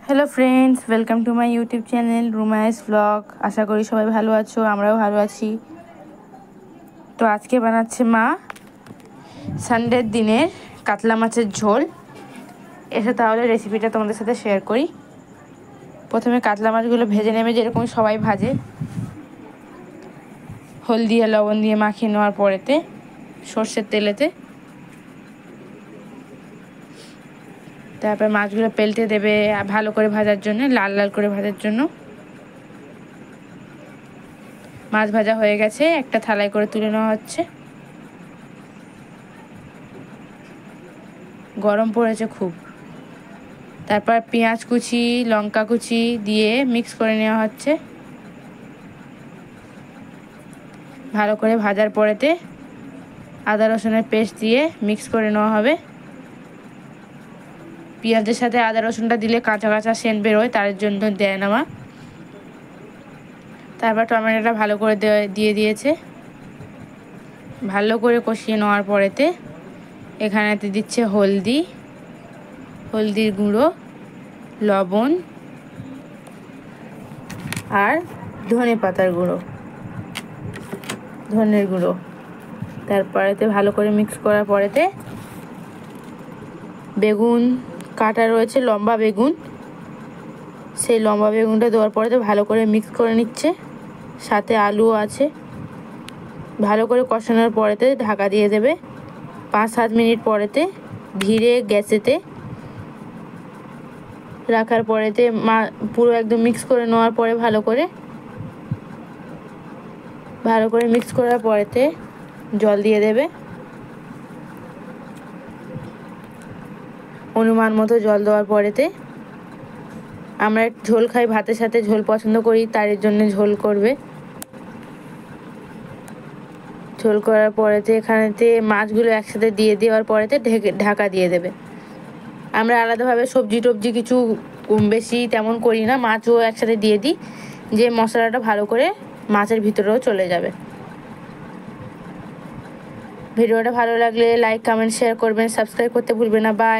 Hello friends, welcome to my YouTube channel Rumais blog. আশা করি সবাই ভালো আছো, আমরাও ভালো আছি। তো আজকে বানাচ্ছে মা সানডের দিনের কাতলা মাছের ঝোল। এসে তাহলে রেসিপিটা তোমাদের সাথে শেয়ার করি। প্রথমে কাতলা মাছগুলো ভেজে নেবে, যেরকম সবাই ভাজে। হলদি আর লবণ দিয়ে মাখিয়ে নেওয়ার পরেতে সর্ষের তেলেতে তারপর মাছগুলো পেল্টে দেবে ভালো করে ভাজার জন্য, লাল লাল করে ভাজার জন্য। মাছ ভাজা হয়ে গেছে, একটা থালায় করে তুলে নেওয়া হচ্ছে। গরম পড়েছে খুব। তারপর পেঁয়াজ কুচি, লঙ্কা কুচি দিয়ে মিক্স করে নেওয়া হচ্ছে। ভালো করে ভাজার পরেতে আদা রসুনের পেস্ট দিয়ে মিক্স করে নেওয়া হবে। পেঁয়াজের সাথে আদা রসুনটা দিলে কাঁচা কাঁচা সেন্ট বেরোয়, তার জন্য দেয় নেওয়া। তারপর টমেটোটা ভালো করে দিয়ে দিয়েছে। ভালো করে কষিয়ে নেওয়ার পরেতে এখানেতে দিচ্ছে হলদির গুঁড়ো, লবণ আর ধনের গুঁড়ো। তারপরেতে ভালো করে মিক্স করার পরেতে বেগুন কাটা রয়েছে, লম্বা বেগুন, সেই লম্বা বেগুনটা দেওয়ার পরেতে ভালো করে মিক্স করে নিচ্ছে। সাথে আলুও আছে। ভালো করে কষানোর পরেতে ঢাকা দিয়ে দেবে। 5-7 মিনিট পরেতে ধীরে গ্যাসেতে রাখার পরেতে পুরো একদম মিক্স করে নেওয়ার পরে ভালো করে মিক্স করার পরেতে জল দিয়ে দেবে। অনুমান মতো জল দেওয়ার পরেতে আমরা ঝোল খাই, ভাতের সাথে ঝোল পছন্দ করি, তার জন্য ঝোল করবে। ঝোল করার পরেতে এখানেতে মাছগুলো একসাথে দিয়ে দেওয়ার পরেতে ঢাকা দিয়ে দেবে। আমরা আলাদাভাবে সবজি টবজি কিছু বেশি তেমন করি না, মাছও একসাথে দিয়ে দিই, যে মশলাটা ভালো করে মাছের ভিতরেও চলে যাবে। ভিডিওটা ভালো লাগলে লাইক, কমেন্ট, শেয়ার করবেন, সাবস্ক্রাইব করতে ভুলবেন না। বাই।